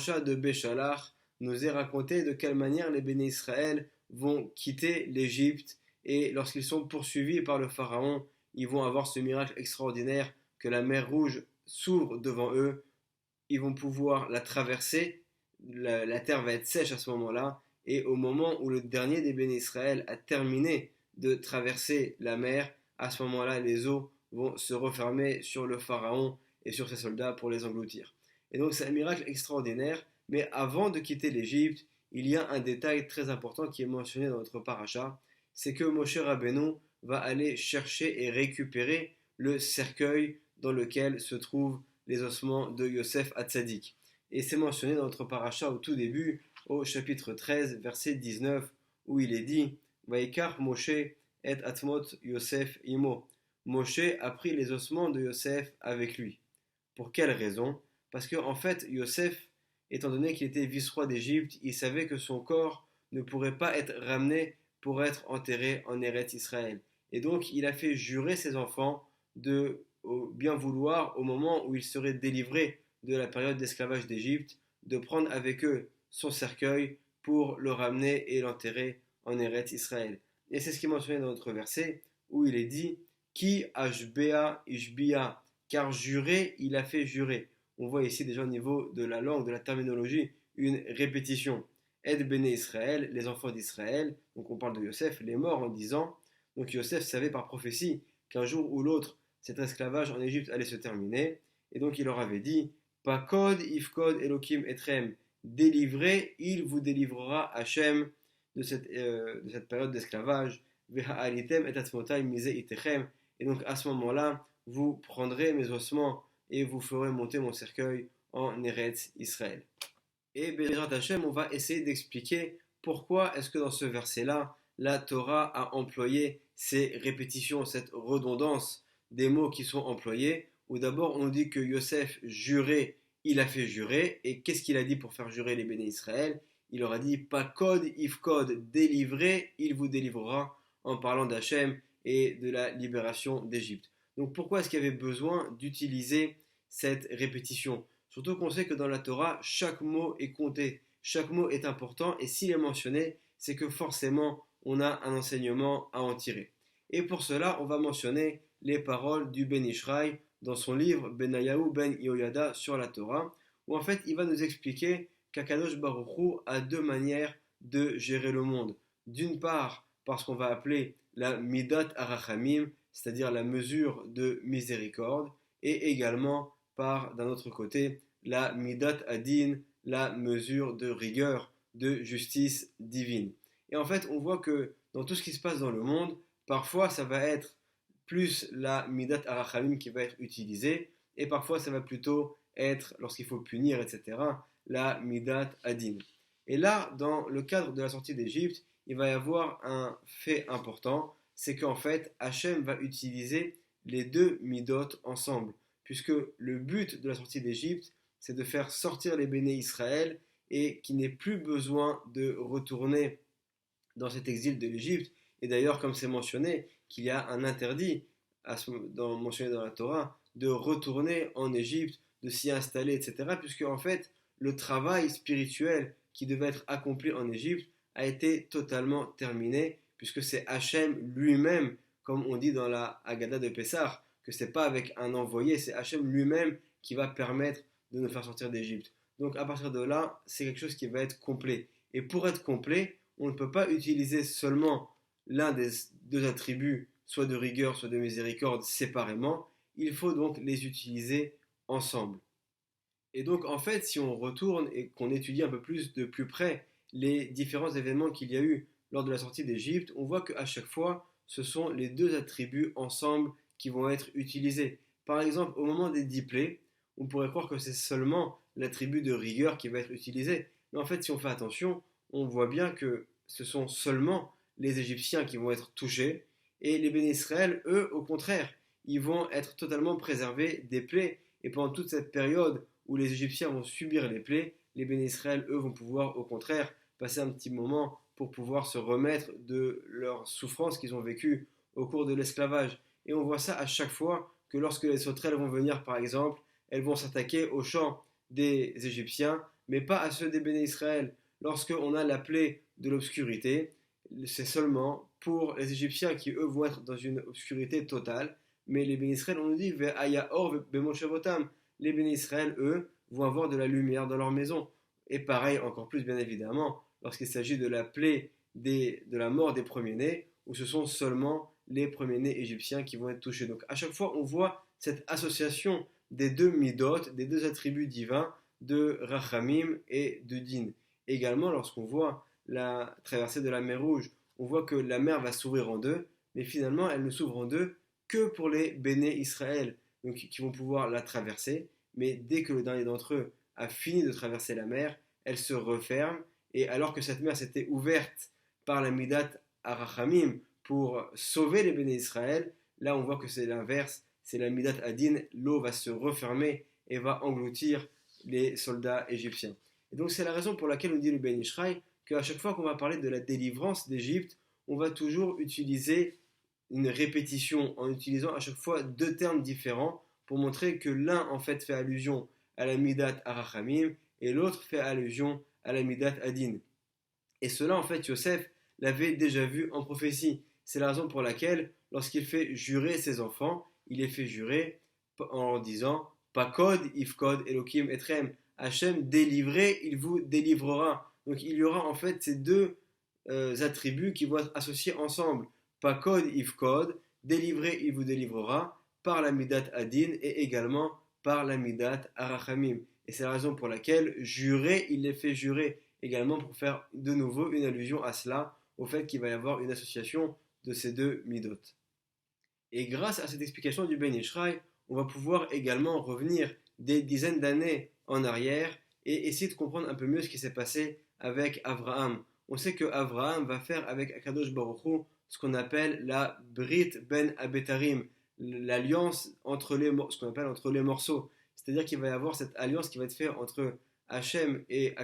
paracha de Béchalach nous est raconté de quelle manière les béné Israël vont quitter l'Égypte et lorsqu'ils sont poursuivis par le pharaon, ils vont avoir ce miracle extraordinaire que la mer Rouge s'ouvre devant eux, ils vont pouvoir la traverser, la terre va être sèche à ce moment-là, et au moment où le dernier des béné Israël a terminé de traverser la mer, à ce moment-là, les eaux vont se refermer sur le pharaon et sur ses soldats pour les engloutir. Et donc c'est un miracle extraordinaire, mais avant de quitter l'Égypte, il y a un détail très important qui est mentionné dans notre paracha, c'est que Moshe Rabbeinu va aller chercher et récupérer le cercueil dans lequel se trouvent les ossements de Yosef Hatzadik. Et c'est mentionné dans notre paracha au tout début, au chapitre 13, verset 19, où il est dit Vaikar Moshe et Atmot Yosef imo. Moshe a pris les ossements de Yosef avec lui. Pour quelle raison? Parce que en fait, Yosef, étant donné qu'il était vice-roi d'Égypte, il savait que son corps ne pourrait pas être ramené pour être enterré en Eretz Israël. Et donc, il a fait jurer ses enfants de bien vouloir, au moment où ils seraient délivrés de la période d'esclavage d'Égypte, de prendre avec eux son cercueil pour le ramener et l'enterrer en Eretz Israël. Et c'est ce qui est mentionné dans notre verset, où il est dit Ki ashbea ishbia, car jurer, il a fait jurer. On voit ici déjà au niveau de la langue, de la terminologie, une répétition. Ed béné Israël, les enfants d'Israël, donc on parle de Yosef, les morts en disant, donc Yosef savait par prophétie qu'un jour ou l'autre, cet esclavage en Égypte allait se terminer, et donc il leur avait dit, Pakod ifkod Elohim etrem, délivrez, il vous délivrera Hachem de cette période d'esclavage, Veha'alitem et atzmotai mise itechem, et donc à ce moment-là, vous prendrez mes ossements et vous ferez monter mon cercueil en Eretz Israël. Et Bezrat Hashem, on va essayer d'expliquer pourquoi est-ce que dans ce verset-là, la Torah a employé ces répétitions, cette redondance des mots qui sont employés, où d'abord on dit que Yosef jurait, il a fait jurer, et qu'est-ce qu'il a dit pour faire jurer les béné Israël? Il leur a dit, pas code, if code, délivrez, il vous délivrera, en parlant d'Hachem et de la libération d'Égypte. Donc pourquoi est-ce qu'il y avait besoin d'utiliser cette répétition? Surtout qu'on sait que dans la Torah, chaque mot est compté, chaque mot est important, et s'il est mentionné, c'est que forcément, on a un enseignement à en tirer. Et pour cela, on va mentionner les paroles du Ben Ishraï dans son livre Benayahu Ben Yoyada sur la Torah, où en fait, il va nous expliquer qu'Akadosh Baruch Hu a deux manières de gérer le monde. D'une part, par ce qu'on va appeler la Midat Arachamim, c'est-à-dire la mesure de miséricorde, et également par, d'un autre côté, la Midat Adin, la mesure de rigueur, de justice divine. Et en fait, on voit que dans tout ce qui se passe dans le monde, parfois ça va être plus la Midat Arachamim qui va être utilisée, et parfois ça va plutôt être, lorsqu'il faut punir, etc., la Midat Adin. Et là, dans le cadre de la sortie d'Égypte, il va y avoir un fait important, c'est qu'en fait, Hachem va utiliser les deux Midot ensemble, puisque le but de la sortie d'Égypte, c'est de faire sortir les béné Israël et qu'il n'ait plus besoin de retourner dans cet exil de l'Égypte. Et d'ailleurs, comme c'est mentionné, qu'il y a un interdit mentionné dans la Torah de retourner en Égypte, de s'y installer, etc. Puisque en fait, le travail spirituel qui devait être accompli en Égypte a été totalement terminé, puisque c'est Hachem lui-même, comme on dit dans la Haggadah de Pessah, que c'est pas avec un envoyé, c'est Hachem lui-même qui va permettre de nous faire sortir d'Égypte. Donc à partir de là, c'est quelque chose qui va être complet. Et pour être complet, on ne peut pas utiliser seulement l'un des deux attributs, soit de rigueur, soit de miséricorde, séparément. Il faut donc les utiliser ensemble. Et donc en fait, si on retourne et qu'on étudie un peu plus de plus près les différents événements qu'il y a eu lors de la sortie d'Égypte, on voit qu'à chaque fois, ce sont les deux attributs ensemble qui vont être utilisés. Par exemple, au moment des 10 plaies, on pourrait croire que c'est seulement l'attribut de rigueur qui va être utilisé. Mais en fait, si on fait attention, on voit bien que ce sont seulement les Égyptiens qui vont être touchés, et les béné Israël, eux, au contraire, ils vont être totalement préservés des plaies. Et pendant toute cette période où les Égyptiens vont subir les plaies, les béné Israël, eux, vont pouvoir, au contraire, passer un petit moment pour pouvoir se remettre de leurs souffrances qu'ils ont vécues au cours de l'esclavage. Et on voit ça à chaque fois que lorsque les sauterelles vont venir, par exemple, elles vont s'attaquer aux champs des Égyptiens. mais pas à ceux des béné Israël. Lorsqu'on a la plaie de l'obscurité, c'est seulement pour les Égyptiens qui, eux, vont être dans une obscurité totale. Mais les béné Israël, on nous dit, Ve'aya or bemoshevotam. Les béné Israël, eux, vont avoir de la lumière dans leur maison. Et pareil, encore plus, bien évidemment, lorsqu'il s'agit de la plaie de la mort des premiers-nés, où ce sont seulement les premiers-nés égyptiens qui vont être touchés. Donc à chaque fois, on voit cette association des deux midot, des deux attributs divins de Rachamim et de Din. Également, lorsqu'on voit la traversée de la mer Rouge, on voit que la mer va s'ouvrir en deux, mais finalement, elle ne s'ouvre en deux que pour les béné Israël, donc qui vont pouvoir la traverser. Mais dès que le dernier d'entre eux a fini de traverser la mer, elle se referme. Et alors que cette mer s'était ouverte par la Midat Arachamim pour sauver les béné Israël, là on voit que c'est l'inverse, c'est la Midat Adin, l'eau va se refermer et va engloutir les soldats égyptiens. Et donc c'est la raison pour laquelle on dit le Ben Ishraï qu'à chaque fois qu'on va parler de la délivrance d'Égypte, on va toujours utiliser une répétition en utilisant à chaque fois deux termes différents pour montrer que l'un en fait fait allusion à la Midat Arachamim et l'autre fait allusion à la Midat Adin. Et cela en fait Yosef l'avait déjà vu en prophétie. C'est la raison pour laquelle lorsqu'il fait jurer ses enfants, il les fait jurer en disant Pakod, Ifkod, Elohim, Etrem. Hachem, délivré, il vous délivrera. Donc il y aura en fait ces deux attributs qui vont être associés ensemble. Pakod, Ifkod, délivré, il vous délivrera par la Midat Adin et également par la Midat Arachamim. Et c'est la raison pour laquelle jurer, il les fait jurer également pour faire de nouveau une allusion à cela, au fait qu'il va y avoir une association de ces deux midot. Et grâce à cette explication du Ben Ishraï, on va pouvoir également revenir des dizaines d'années en arrière et essayer de comprendre un peu mieux ce qui s'est passé avec Abraham. On sait que Abraham va faire avec Akadosh Baruch Hu ce qu'on appelle la Brit Ben Abetarim, l'alliance entre ce qu'on appelle entre les morceaux. C'est-à-dire qu'il va y avoir cette alliance qui va être faite entre Hachem et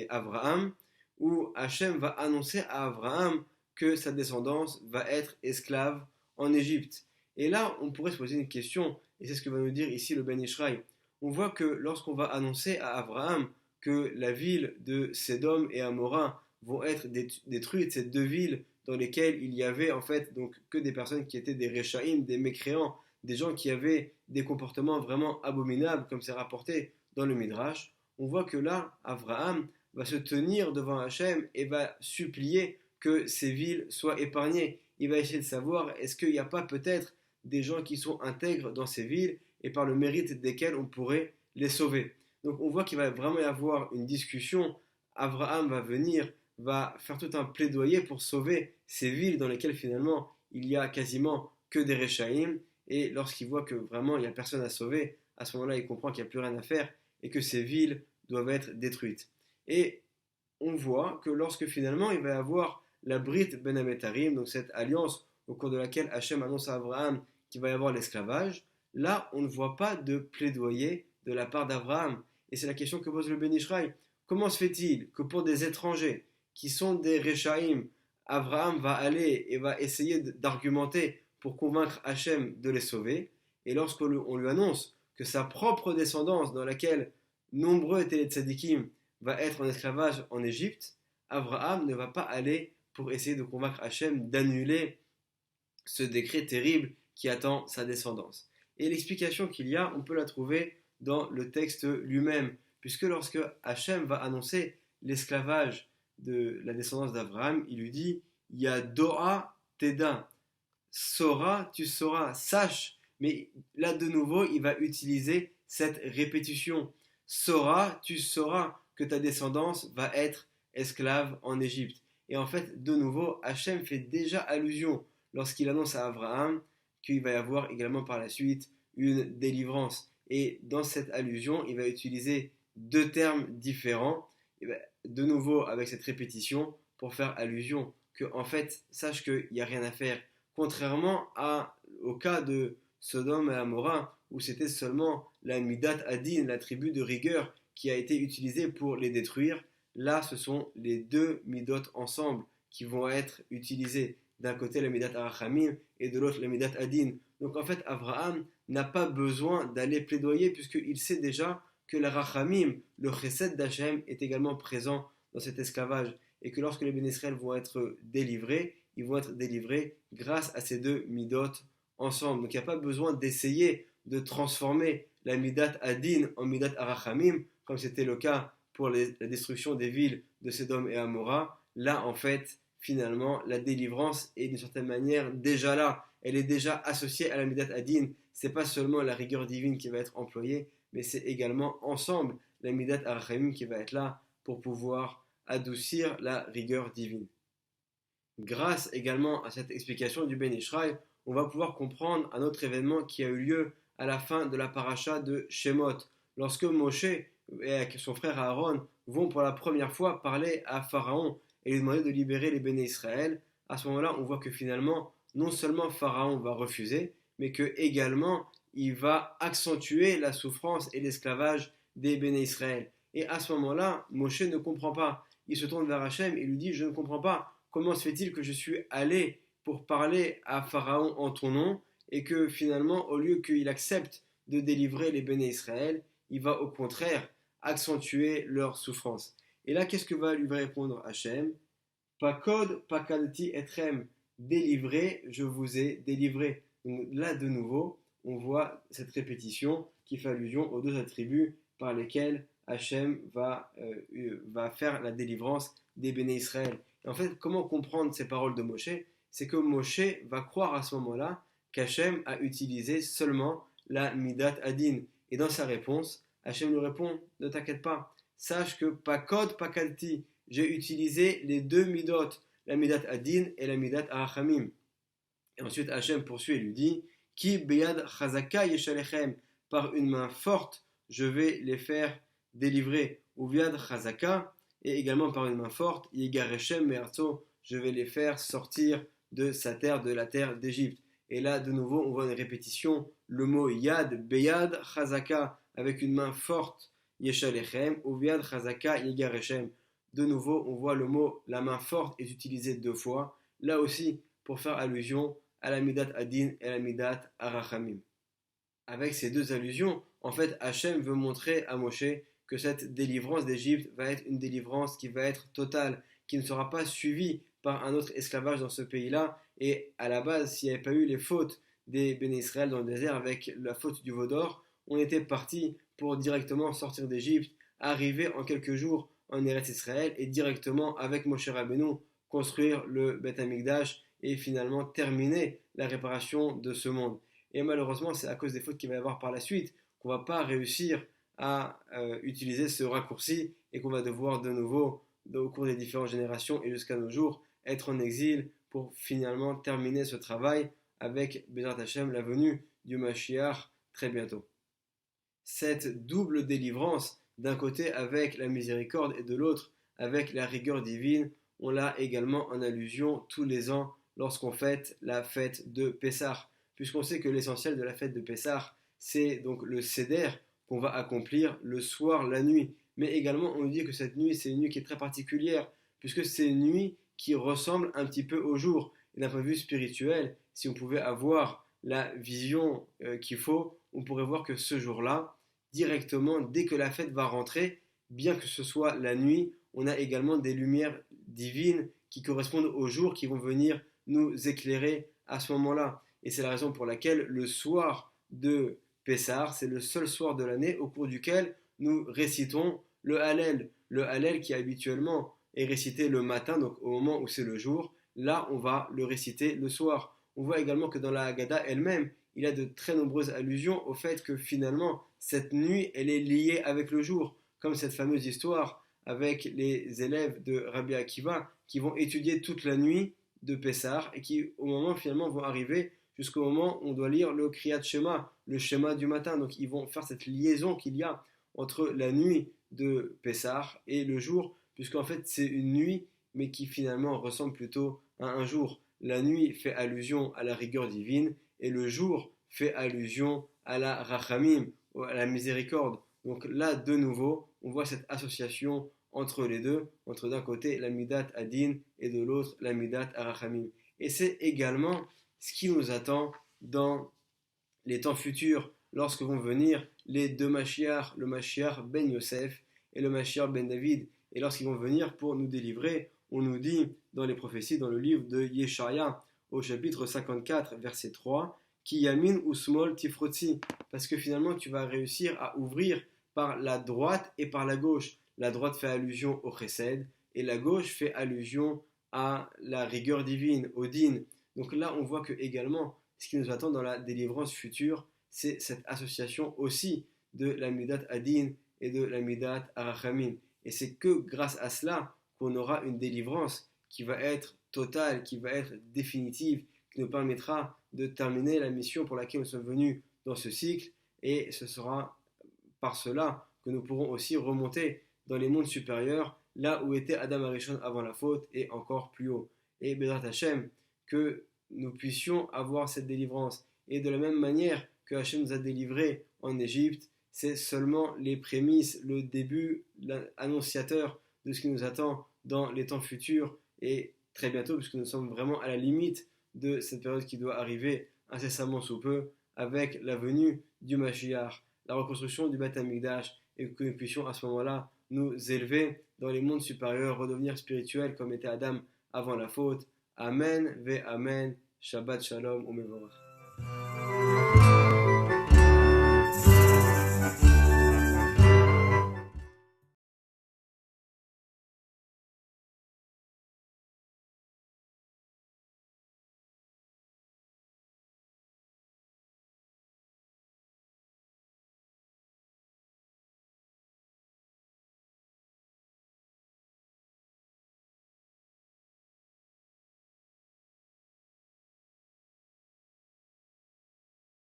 Abraham, où Hachem va annoncer à Abraham que sa descendance va être esclave en Égypte. Et là, on pourrait se poser une question, et c'est ce que va nous dire ici le Ben Ishraï. On voit que lorsqu'on va annoncer à Abraham que la ville de Sédom et Amora vont être détruites, ces deux villes dans lesquelles il y avait en fait donc que des personnes qui étaient des Réchaïm, des mécréants, des gens qui avaient des comportements vraiment abominables, comme c'est rapporté dans le Midrash, on voit que là, Abraham va se tenir devant Hachem et va supplier que ces villes soient épargnées. Il va essayer de savoir, est-ce qu'il n'y a pas peut-être des gens qui sont intègres dans ces villes et par le mérite desquels on pourrait les sauver. Donc on voit qu'il va vraiment y avoir une discussion. Abraham va venir, va faire tout un plaidoyer pour sauver ces villes dans lesquelles finalement il y a quasiment que des Réchaïm. Et lorsqu'il voit que vraiment il n'y a personne à sauver, à ce moment-là il comprend qu'il n'y a plus rien à faire et que ces villes doivent être détruites. Et on voit que lorsque finalement il va y avoir la Brit Ben Abetarim, donc cette alliance au cours de laquelle Hachem annonce à Abraham qu'il va y avoir l'esclavage, là on ne voit pas de plaidoyer de la part d'Abraham. Et c'est la question que pose le Ben Ishraï. Comment se fait-il que pour des étrangers qui sont des Réchaïm, Abraham va aller et va essayer d'argumenter pour convaincre Hachem de les sauver, et lorsqu'on lui annonce que sa propre descendance, dans laquelle nombreux étaient les tzadikim, va être en esclavage en Égypte, Abraham ne va pas aller pour essayer de convaincre Hachem d'annuler ce décret terrible qui attend sa descendance. Et l'explication qu'il y a, on peut la trouver dans le texte lui-même, puisque lorsque Hachem va annoncer l'esclavage de la descendance d'Abraham, il lui dit Yadoa Teda, sauras, tu sauras, sache. Mais là de nouveau, il va utiliser cette répétition. Sauras, tu sauras que ta descendance va être esclave en Égypte. Et en fait, de nouveau, Hachem fait déjà allusion lorsqu'il annonce à Abraham qu'il va y avoir également par la suite une délivrance. Et dans cette allusion, il va utiliser deux termes différents, de nouveau avec cette répétition, pour faire allusion que, en fait, sache qu'il n'y a rien à faire. Contrairement au cas de Sodome et Amora, où c'était seulement la Midat Adin, la tribu de rigueur, qui a été utilisée pour les détruire, là, ce sont les deux Midot ensemble qui vont être utilisés. D'un côté, la Midat Arachamim et de l'autre, la Midat Adin. Donc, en fait, Abraham n'a pas besoin d'aller plaidoyer puisqu'il sait déjà que le rachamim, le chesed d'Hachem, est également présent dans cet esclavage, et que lorsque les Béné Israël vont être délivrés, ils vont être délivrés grâce à ces deux midot ensemble. Donc il n'y a pas besoin d'essayer de transformer la midat adin en midat arachamim, comme c'était le cas pour la destruction des villes de Sédom et Amora. Là, en fait, finalement, la délivrance est d'une certaine manière déjà là. Elle est déjà associée à la midat adin. C'est pas seulement la rigueur divine qui va être employée, mais c'est également ensemble la midat arachamim qui va être là pour pouvoir adoucir la rigueur divine. Grâce également à cette explication du Ben Ishraï, on va pouvoir comprendre un autre événement qui a eu lieu à la fin de la paracha de Shemot, lorsque Moshe et son frère Aaron vont pour la première fois parler à Pharaon et lui demander de libérer les Béné Israël. À ce moment-là, on voit que finalement, non seulement Pharaon va refuser, mais que également il va accentuer la souffrance et l'esclavage des Béné Israël. Et à ce moment-là, Moshe ne comprend pas. Il se tourne vers Hachem et lui dit: je ne comprends pas. Comment se fait-il que je suis allé pour parler à Pharaon en ton nom et que finalement, au lieu qu'il accepte de délivrer les Béné Israël, il va au contraire accentuer leur souffrance. Et là, qu'est-ce que va lui répondre Hachem? Pakod, pakadti etrem. Délivré, je vous ai délivré. Donc là, de nouveau, on voit cette répétition qui fait allusion aux deux attributs par lesquels Hachem va faire la délivrance des Béné Israël. Et en fait, comment comprendre ces paroles de Moshe? C'est que Moshe va croire à ce moment-là qu'Hachem a utilisé seulement la Midat Adin. Et dans sa réponse, Hachem lui répond: ne t'inquiète pas, sache que Pakod Pakalti, j'ai utilisé les deux Midot, la Midat Adin et la Midat Arachamim. Et ensuite Hachem poursuit et lui dit: Ki beyad chazaka yeshalechem, par une main forte, je vais les faire délivrer. Ou viad chazaka, et également par une main forte, Yegarechem me'artso, je vais les faire sortir de sa terre, de la terre d'Égypte. Et là, de nouveau, on voit une répétition, le mot yad, beyad, chazaka, avec une main forte, yeshalechem, ou viad, chazaka, yegarechem. De nouveau, on voit le mot, la main forte est utilisé deux fois, là aussi, pour faire allusion à la midat adin et à la midat arachamim. Avec ces deux allusions, en fait, Hachem veut montrer à Moshe que cette délivrance d'Égypte va être une délivrance qui va être totale, qui ne sera pas suivie par un autre esclavage dans ce pays-là. Et à la base, s'il n'y avait pas eu les fautes des Béné Israël dans le désert avec la faute du veau d'or, on était parti pour directement sortir d'Égypte, arriver en quelques jours en Eretz Israël et directement avec Moshe Rabbeinu construire le Beth Amikdash et finalement terminer la réparation de ce monde. Et malheureusement, c'est à cause des fautes qu'il va y avoir par la suite qu'on ne va pas réussir à utiliser ce raccourci et qu'on va devoir de nouveau, au cours des différentes générations et jusqu'à nos jours, être en exil pour finalement terminer ce travail avec Bezrat Hashem, la venue du Mashiach très bientôt. Cette double délivrance, d'un côté avec la miséricorde et de l'autre avec la rigueur divine, on l'a également en allusion tous les ans lorsqu'on fête la fête de Pessah, puisqu'on sait que l'essentiel de la fête de Pessah, c'est donc le Seder qu'on va accomplir le soir, la nuit. Mais également, on nous dit que cette nuit, c'est une nuit qui est très particulière, puisque c'est une nuit qui ressemble un petit peu au jour. Et d'un point de vue spirituel, si on pouvait avoir la vision qu'il faut, on pourrait voir que ce jour-là, directement, dès que la fête va rentrer, bien que ce soit la nuit, on a également des lumières divines qui correspondent au jour, qui vont venir nous éclairer à ce moment-là. Et c'est la raison pour laquelle le soir de Pessah, c'est le seul soir de l'année au cours duquel nous récitons le Hallel. Le Hallel qui habituellement est récité le matin, donc au moment où c'est le jour, là on va le réciter le soir. On voit également que dans la Haggadah elle-même, il y a de très nombreuses allusions au fait que finalement, cette nuit, elle est liée avec le jour, comme cette fameuse histoire avec les élèves de Rabbi Akiva qui vont étudier toute la nuit de Pessah et qui, au moment finalement, vont arriver jusqu'au moment où on doit lire le Kriyat Shema, le schéma du matin. Donc ils vont faire cette liaison qu'il y a entre la nuit de Pessah et le jour, puisqu'en fait c'est une nuit, mais qui finalement ressemble plutôt à un jour. La nuit fait allusion à la rigueur divine, et le jour fait allusion à la rachamim, à la miséricorde. Donc là, de nouveau, on voit cette association entre les deux, entre d'un côté la midat adin et de l'autre la midat arachamim. Et c'est également ce qui nous attend dans les temps futurs lorsque vont venir les deux Mashiach, le Mashiach ben Yosef et le Mashiach ben David. Et lorsqu'ils vont venir pour nous délivrer, on nous dit dans les prophéties, dans le livre de Yeshaya, au chapitre 54, verset 3, Ki yamin ou smol tifrotzi, parce que finalement tu vas réussir à ouvrir par la droite et par la gauche. La droite fait allusion au chesed et la gauche fait allusion à la rigueur divine, au din. Donc là, on voit que également, ce qui nous attend dans la délivrance future, c'est cette association aussi de la midat adin et de la midat arachamim. Et c'est que grâce à cela qu'on aura une délivrance qui va être totale, qui va être définitive, qui nous permettra de terminer la mission pour laquelle nous sommes venus dans ce cycle. Et ce sera par cela que nous pourrons aussi remonter dans les mondes supérieurs, là où était Adam Arishon avant la faute, et encore plus haut. Et Bezrat Hashem, que nous puissions avoir cette délivrance. Et de la même manière que Hashem nous a délivrés en Égypte, c'est seulement les prémices, le début, l'annonciateur de ce qui nous attend dans les temps futurs et très bientôt, puisque nous sommes vraiment à la limite de cette période qui doit arriver incessamment sous peu avec la venue du Mashiach, la reconstruction du Beth Amikdash, et que nous puissions à ce moment-là nous élever dans les mondes supérieurs, redevenir spirituels comme était Adam avant la faute. Amen, ve Amen, Shabbat Shalom, Omevorach.